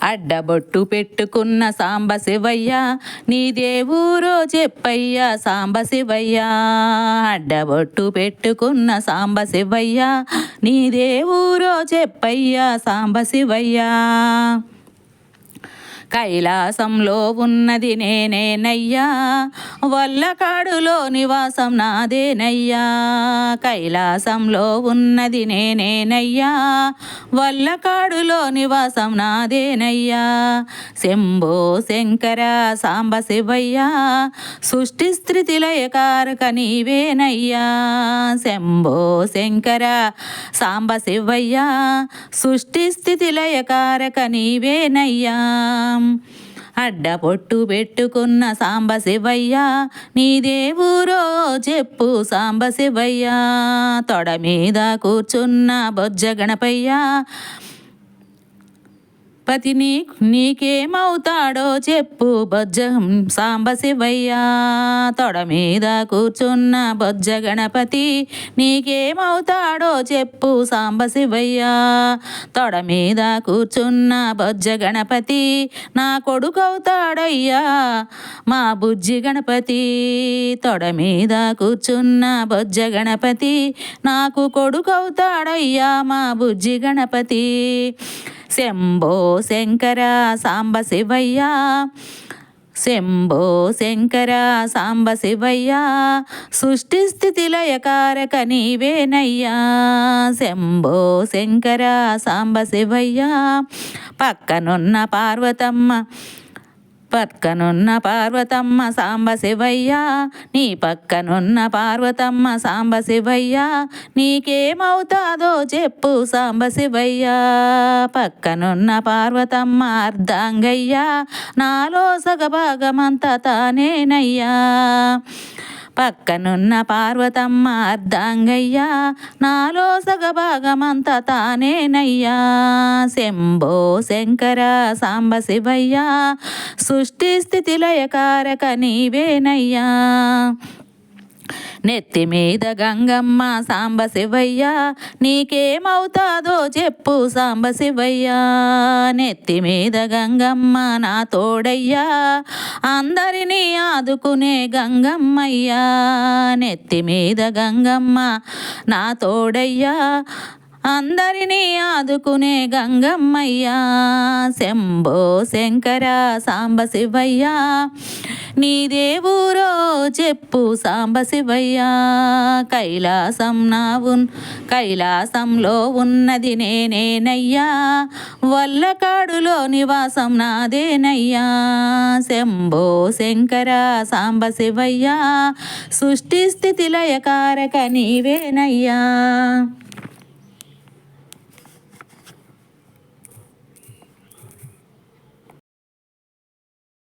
అడ్డబొట్టు పెట్టుకున్న సాంబశివయ్య నీదేవూరో చెప్పయ్యా సాంబశివయ్య. అడ్డబొట్టు పెట్టుకున్న సాంబశివయ్య నీదేవూరో చెప్పయ్యా సాంబశివయ్య. కైలాసంలో ఉన్నది నేనేనయ్యా, వల్లకాడులో నివాసం నాదేనయ్యా. కైలాసంలో ఉన్నది నేనేనయ్యా, వల్లకాడులో నివాసం నాదేనయ్యా. శంభో శంకర సాంబశివయ్య సృష్టి స్థితి లయకారక నీవేనయ్యా. శంభో శంకర సాంబశివయ్య సృష్టి స్థితి లయకారక నీవేనయ్యా. అడ్డబొట్టు పెట్టుకున్న సాంబశివయ్య నీదేవూరో చెప్పు సాంబశివయ్య. తొడ మీద కూర్చున్న బొజ్జ గణపయ్య పతి నీకేమవుతాడో చెప్పు బొజ్జ సాంబశివయ్య. తొడ మీద కూర్చున్న బొజ్జ గణపతి నీకేమవుతాడో చెప్పు సాంబశివయ్య. తొడ మీద కూర్చున్న బొజ్జ గణపతి నా కొడుకవుతాడయ్యా మా బుజ్జి గణపతి. తొడ మీద కూర్చున్న బొజ్జ గణపతి నాకు కొడుకవుతాడయ్యా మా బుజ్జి గణపతి. శంభో శంకర సాంబశివయ్య శంభో శంకర సాంబశివయ్య సృష్టి స్థితి లయకారక నీవేనయ్యా. శంభో శంకర సాంబశివయ్య పక్కనున్న పార్వతమ్మ సాంబశివయ్య నీ పక్కనున్న పార్వతమ్మ సాంబశివయ్య నీకేమవుతాదో చెప్పు సాంబశివయ్య. పక్కనున్న పార్వతమ్మ అర్ధాంగయ్య నాలో సగభాగమంతా తానేనయ్యా. పక్కనున్న పార్వతమ్మ అర్ధాంగయ్య నాలో సగభాగమంతా తానేనయ్యా. శంభో శంకర సాంబశివయ్య సృష్టి స్థితి లయకారక నీవేనయ్యా. నెత్తి మీద గంగమ్మ సాంబశివయ్య నీకేమవుతాదో చెప్పు సాంబశివయ్య. నెత్తి మీద గంగమ్మ నా తోడయ్యా అందరినీ ఆదుకునే గంగమ్మయ్యా. నెత్తి మీద గంగమ్మ నా తోడయ్యా అందరినీ ఆదుకునే గంగమ్మయ్యా. శంభో శంకర సాంబశివయ్య నీదేవూరో చెప్పు సాంబశివయ్య. కైలాసంలో ఉన్నది నేనేనయ్యా, వల్లకాడులో నివాసం నాదేనయ్యా. శంభో శంకర సాంబశివయ్య సృష్టి స్థితి లయకారక నీవేనయ్యా.